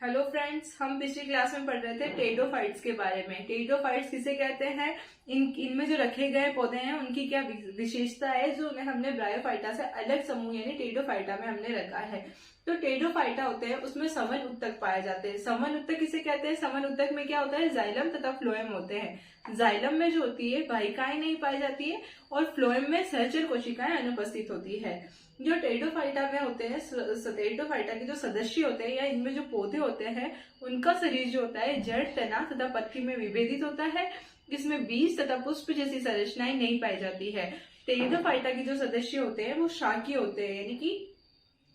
Hello friends, हम पिछली class में पढ़ रहे थे टेरिडोफाइट्स के बारे में। टेरिडोफाइट्स किसे कहते हैं, इनमें जो रखे गए पौधे हैं उनकी क्या विशेषता है जो उन्हें हमने ब्रायोफाइटा से अलग समूह यानी टेरिडोफाइटा में हमने रखा है। तो टेरिडोफाइटा होते हैं उसमें समन उत्तक पाए जाते हैं। समन उत्तक किसे कहते हैं? समन उत्तक में क्या होता है, जाइलम तथा फ्लोएम होते हैं। जाइलम में जो होती है वाहिकाएं नहीं पाई जाती है और फ्लोएम में सहचर कोशिकाएं अनुपस्थित होती है। जो टेरिडोफाइटा में होते हैं, टेरिडोफाइटा के जो सदस्य होते हैं या इनमें जो पौधे होते हैं उनका शरीर जो होता है जड़, तना तथा पत्ती में विभेदित होता है। इसमें बीज तथा पुष्प जैसी संरचनाएं नहीं पाई जाती है। टेरिडोफाइटा के जो सदस्य होते हैं वो शाकीय होते हैं, यानी कि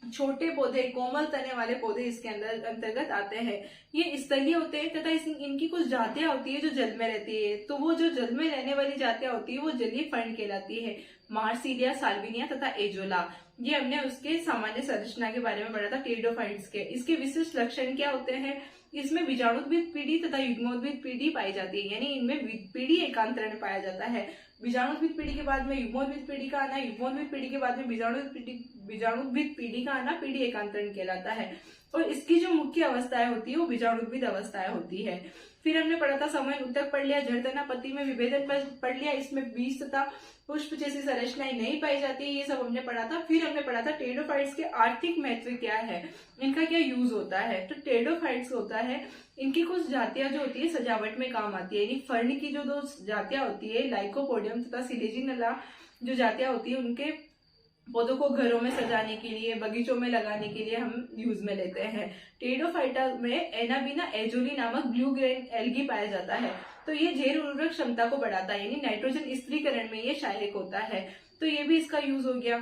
छोटे पौधे, कोमल तने वाले पौधे इसके अंदर अंतर्गत आते हैं। ये स्थलीय होते हैं तथा इनकी कुछ जातियां होती है जो जल में रहती है। तो वो जो जल में रहने वाली जातियां होती है वो जलीय फर्न कहलाती है। मार्सिलिया, साल्विनिया तथा एजोला, ये हमने उसके सामान्य संरचना के बारे में पढ़ा था टेरिडोफाइट्स के। इसके विशिष्ट लक्षण क्या होते हैं? इसमें बीजाणुद्भिद पीढ़ी तथा युग्मोद्भिद पीढ़ी पाई जाती है, यानी इनमें पीढ़ी एकांतरण पाया जाता है। बीजाणुद्भिद पीढ़ी के बाद में युग्मोद्भिद पीढ़ी का आना, युग्मोद्भिद पीढ़ी के बाद में बीजाणुद्भिद पीढ़ी का आना पीढ़ी एकांतरण कहलाता है। और इसकी जो मुख्य अवस्थाएं होती है वो बीजाणुद्भिद अवस्थाएं होती है। फिर हमने पढ़ा था समय उत्तक पढ़ लिया, जड़, तना, पत्ती में विभेदन पढ़ लिया। इसमें बीज तथा पुष्प जैसी संरचनाएं नहीं पाई जाती है, ये सब हमने पढ़ा था। फिर हमने पढ़ा था टेरिडोफाइट्स के आर्थिक महत्व क्या है, इनका क्या यूज होता है। तो टेरिडोफाइट्स होता है, इनकी कुछ जातियां जो होती है सजावट में काम आती है, यानी फर्न की जो दो जातियां होती है लाइकोपोडियम तथा सिलेजिनला, जो जातियां होती है उनके पौधों को घरों में सजाने के लिए, बगीचों में लगाने के लिए हम यूज में लेते हैं। टेरिडोफाइटा में एनाबीना एजोली नामक ब्लू ग्रेन एल्गी पाया जाता है। तो ये जैव उर्वरक क्षमता को बढ़ाता है, यानी नाइट्रोजन स्थिरीकरण में ये सहायक होता है। तो ये भी इसका यूज हो गया।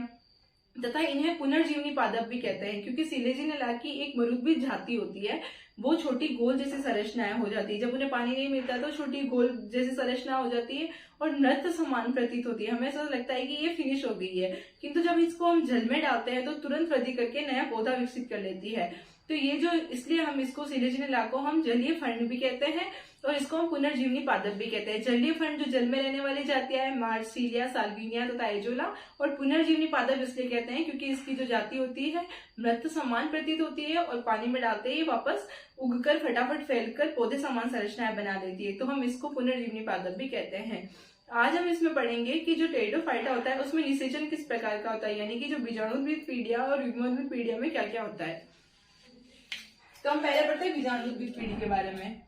तथा इन्हें पुनर्जीवनी पादप भी कहते हैं, क्योंकि सिलेजिनेला की एक मरुद्भिद जाति होती है, वो छोटी गोल जैसी संरचनाएं हो जाती है। जब उन्हें पानी नहीं मिलता तो छोटी गोल जैसी संरचना हो जाती है और नृत्य समान प्रतीत होती है। हमें ऐसा लगता है कि ये फिनिश हो गई है, किंतु जब इसको हम जल में डालते हैं तो तुरंत वृद्धि करके नया पौधा विकसित कर लेती है। तो ये जो, इसलिए हम इसको सिलेजिनेला को हम जलीय फर्न भी कहते हैं और इसको हम पुनर्जीवनी पादप भी कहते हैं। जलीय फर्न जो जल में रहने वाली जातियां है, मार्सिलिया, साल्विनिया तथा एजोला, और पुनर्जीवनी पादप इसलिए कहते हैं क्योंकि इसकी जो जाति होती है मृत समान प्रतीत होती है और पानी में डालते ही वापस उगकर फटाफट फैलकर पौधे समान संरचनाएं बना लेती है। तो हम इसको पुनर्जीवनी पादप भी कहते हैं। आज हम इसमें पढ़ेंगे कि जो टेरिडोफाइटा होता है उसमें निषेचन किस प्रकार का होता है, यानी कि जो बीजाणुद्भिद पीढ़िया और युग्मोद्भिद पीढ़िया में क्या क्या होता है। तो हम पहले पढ़ते हैं बीजाणुद्भिद पीढ़ी के बारे में।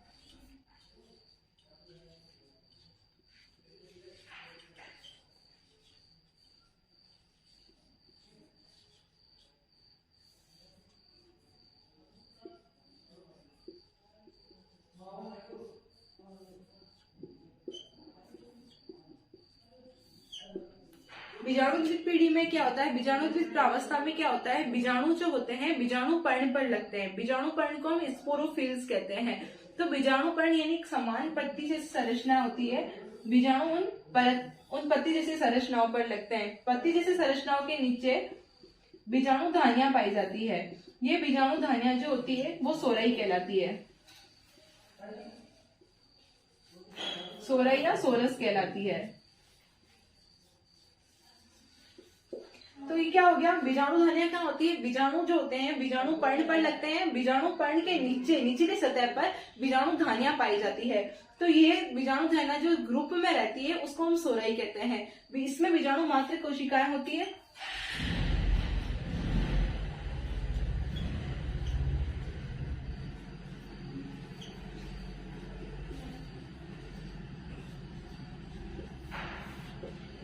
बीजाणुद्भिद पीढ़ी में क्या होता है, बीजाणुद्भिद प्रावस्था में क्या होता है, बीजाणु जो होते हैं बीजाणु पर्ण पर लगते हैं। बीजाणु पर्ण को हम स्पोरोफिल्स कहते हैं। तो बीजाणु पर्ण यानी समान पत्ती जैसी संरचना होती है। बीजाणु उन पत्ती जैसी संरचनाओं पर लगते हैं। पत्ती जैसी संरचनाओं के नीचे बीजाणु धानियां पाई जाती है। ये बीजाणु धानियां जो होती है वो सोराई कहलाती है, सोराई या सोरस कहलाती है। तो ये क्या हो गया, बीजाणु धानियां क्या होती है, बीजाणु जो होते हैं बीजाणु पर्ण पर लगते हैं। बीजाणु पर्ण के नीचे निचली सतह पर बीजाणु धानियां पाई जाती है। तो ये बीजाणु धानियां जो ग्रुप में रहती है उसको हम सोराई कहते हैं। इसमें बीजाणु मात्र कोशिकाएं होती है।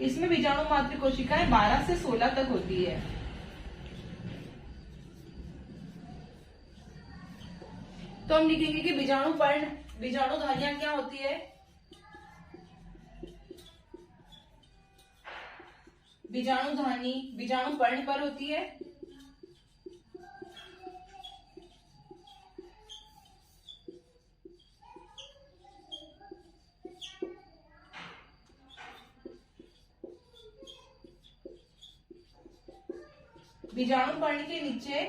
इसमें बीजाणु मात्र कोशिकाएं 12 से 16 तक होती है। तो हम लिखेंगे कि बीजाणु पर्ण, बीजाणु धानियां क्या होती है, बीजाणु धानी बीजाणु पर्ण पर होती है। बीजाणु पर्ण के नीचे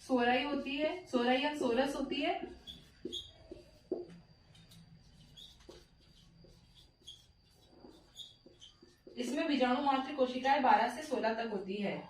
सोराई होती है, सोराई या सोरस होती है। इसमें बीजाणु मात्र कोशिकाएं 12 से 16 तक होती है।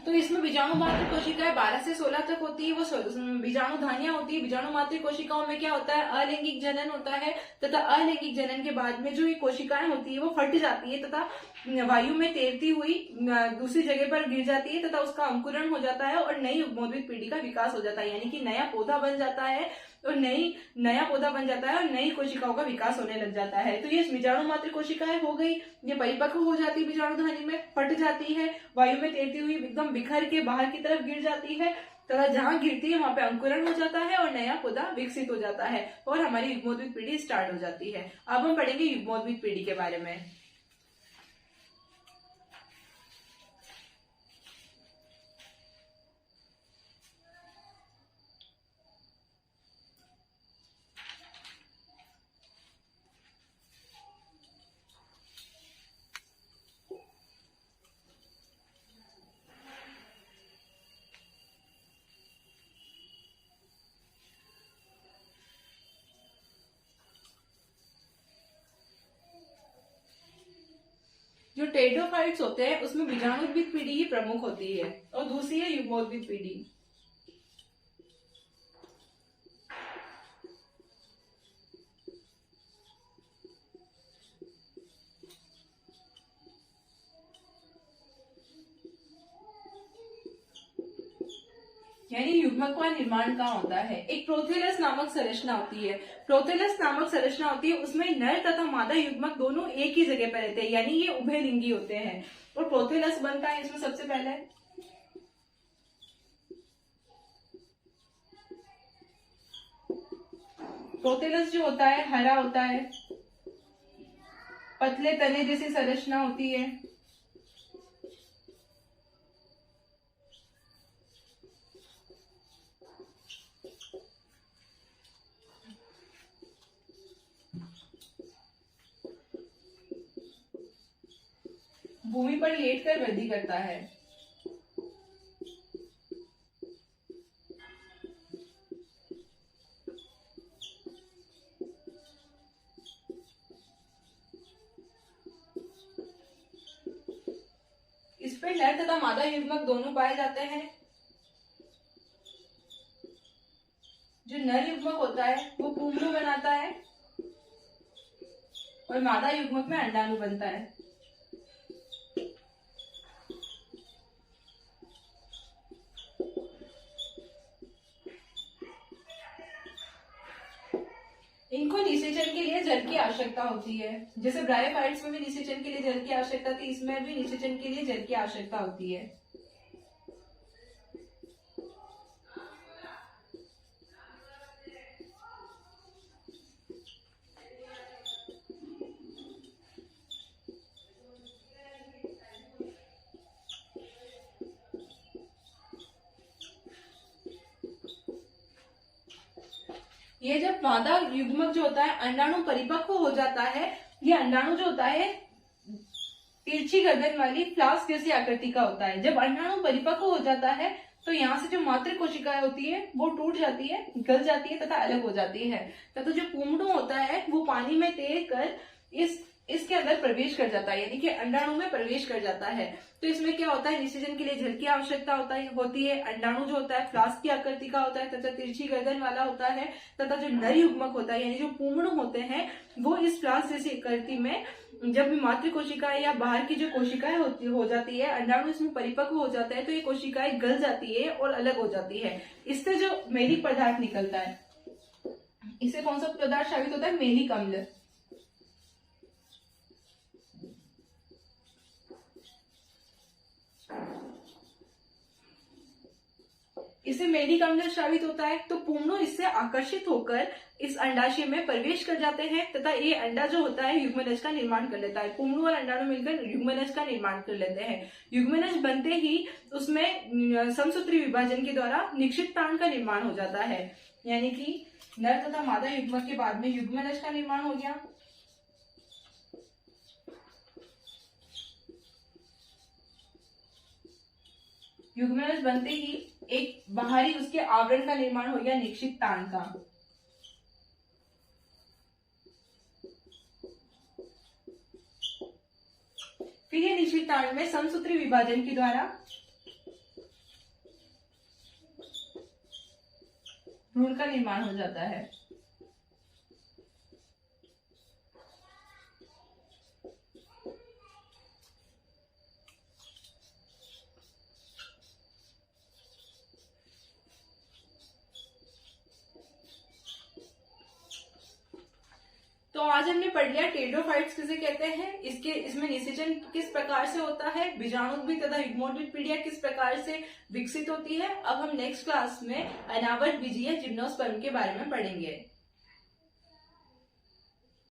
तो इसमें बीजाणु मात्र कोशिकाएं 12 से 16 तक होती है। वो बीजाणु धानियां होती है। बीजाणु मात्र कोशिकाओं में क्या होता है, अलैंगिक जनन होता है तथा अलैंगिक जनन के बाद में जो ये कोशिकाएं होती है वो फट जाती है तथा वायु में तैरती हुई दूसरी जगह पर गिर जाती है तथा उसका अंकुरण हो जाता है और नई युग्मोद्भिद पीढ़ी का विकास हो जाता है, यानी कि नया पौधा बन जाता है और नया पौधा बन जाता है और नई कोशिकाओं का विकास होने लग जाता है। तो ये बीजाणु मात्र कोशिकाएं हो गई, ये परिपक्व हो जाती है, बीजाणु धानी में फट जाती है, वायु में तैरती हुई एकदम बिखर के बाहर की तरफ गिर जाती है तथा जहां गिरती है वहां पे अंकुरण हो जाता है और नया पौधा विकसित हो जाता है और हमारी युग्मोद्भिद पीढ़ी स्टार्ट हो जाती है। अब हम पढ़ेंगे युग्मोद्भिद पीढ़ी के बारे में। जो टेरिडोफाइट्स होते हैं उसमें बीजाणुद्भिद पीढ़ी ही प्रमुख होती है और दूसरी है युग्मोद्भिद पीढ़ी। यानी युग्मक का निर्माण कहाँ होता है, एक प्रोथेलस नामक संरचना होती है। प्रोथेलस नामक संरचना होती है, उसमें नर तथा मादा युग्मक दोनों एक ही जगह पर रहते हैं, यानी ये उभयलिंगी होते हैं और प्रोथेलस बनता है इसमें सबसे पहले। प्रोथेलस जो होता है हरा होता है, पतले तने जैसी संरचना होती है। भूमि पर लेटकर वृद्धि करता है। इस पर नर तथा मादा युग्मक दोनों पाए जाते हैं। जो नर युग्मक होता है वो पुंगड़ू बनाता है और मादा युग्मक में अंडाणु बनता है। इनको निषेचन के लिए जल की आवश्यकता होती है। जैसे ब्रायोफाइट्स में भी निषेचन के लिए जल की आवश्यकता थी, इसमें भी निषेचन के लिए जल की आवश्यकता होती है। ये जब मादा युग्मक जो होता है अंडाणु परिपक्व हो जाता है, ये अंडाणु जो होता है तिरछी गर्दन वाली फ्लास्क जैसी आकृति का होता है। जब अंडाणु परिपक्व हो जाता है तो यहाँ से जो मातृ कोशिकाएं होती है वो टूट जाती है, गल जाती है तथा अलग हो जाती है तथा जो पुंगड़ू होता है वो पानी में तैर कर इसके अंदर प्रवेश कर जाता है, यानी कि अंडाणु में प्रवेश कर जाता है। तो इसमें क्या होता है, निषेचन के लिए जल की आवश्यकता होती है। अंडाणु जो होता है फ्लास्क की आकृति का होता है तथा तिरछी गर्दन वाला होता है तथा जो नर युग्मक होता है यानी जो पुंगड़ू होते हैं वो इस फ्लास्क जैसी आकृति में जब मातृ कोशिकाएं या बाहर की जो कोशिकाएं हो जाती है, अंडाणु इसमें परिपक्व हो जाता है तो ये कोशिकाएं गल जाती है और अलग हो जाती है। इससे जो मेलिक पदार्थ निकलता है, इससे कौन सा पदार्थ साबित होता है, मेलिक अम्ल। इससे मेलिक अम्ल स्रावित होता है तो पुंगड़ू इससे आकर्षित होकर इस अंडाशय में प्रवेश कर जाते हैं तथा ये अंडा जो होता है युग्मनज का निर्माण कर लेता है। पुंगड़ू और अंडाणु मिलकर युग्मनज का निर्माण कर लेते हैं। युग्मनज बनते ही उसमें समसूत्री विभाजन के द्वारा निक्षिप्त प्राण का निर्माण हो जाता है, यानी कि नर तथा मादा युग्मक के बाद में युग्मनज का निर्माण हो गया। युग्मनज बनते ही एक बाहरी उसके आवरण का निर्माण हो गया निक्षिप्त ताण का। फिर ये निक्षिप्त ताण में समसूत्री विभाजन के द्वारा भ्रूण का निर्माण हो जाता है। तो आज हमने पढ़ लिया टेरिडोफाइट्स किसे कहते हैं, इसमें निषेचन किस प्रकार से होता है, बीजाणुद्भिद तथा युग्मोद्भिद पीढ़ियां किस प्रकार से विकसित होती है। अब हम नेक्स्ट क्लास में अनावृत बीजीय जिम्नोस्पर्म के बारे में पढ़ेंगे।